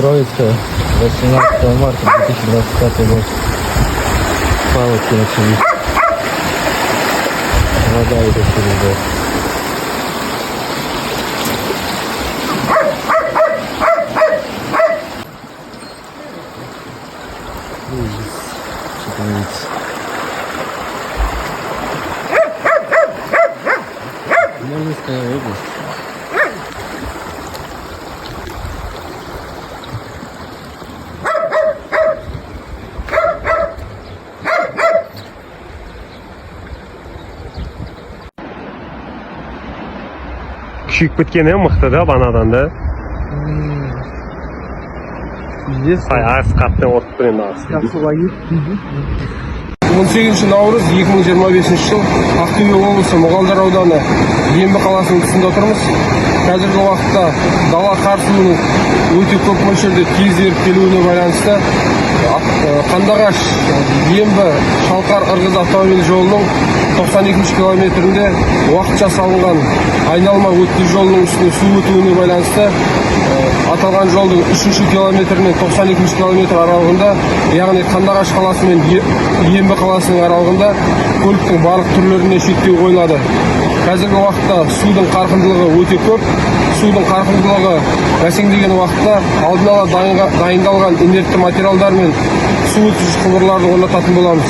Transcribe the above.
Троица, 18 марта 2025 год. Палочки начались. Вода идет через год. Что творится? Смоленская область. Küçük bitkeni mıhtı da banadan da. Здесь Az katlı oturup duruyor aslında. 18 наурыз 2025 жыл Ақтөбе облысы Мұғалдар ауданы Ембі қаласының тұсында тұрмыз. Қазіргі уақытта дала қар суының өте көп мөлшерде тез еріп келуіне байланысты Қандыағаш Ембі Шалқар Ырғыз автомобиль жолының 92 километрінде уақытша салынған айналма өткел жолының үстіне су өтуіне байланысты аталған жолдың 3-ші километрінен 92 километр аралығында, яғни Қандыағаш қаласы мен Ембі қаласының аралығында көліктің барлық түрлеріне шектеу қойылады. Қазіргі уақытта судың қарқындылығы өте көп. Судың қарқындылығы бәсеңдеген уақытта алдын ала дайындалған инертті материалдар мен су өткізгіш құбырларды орнататын боламыз.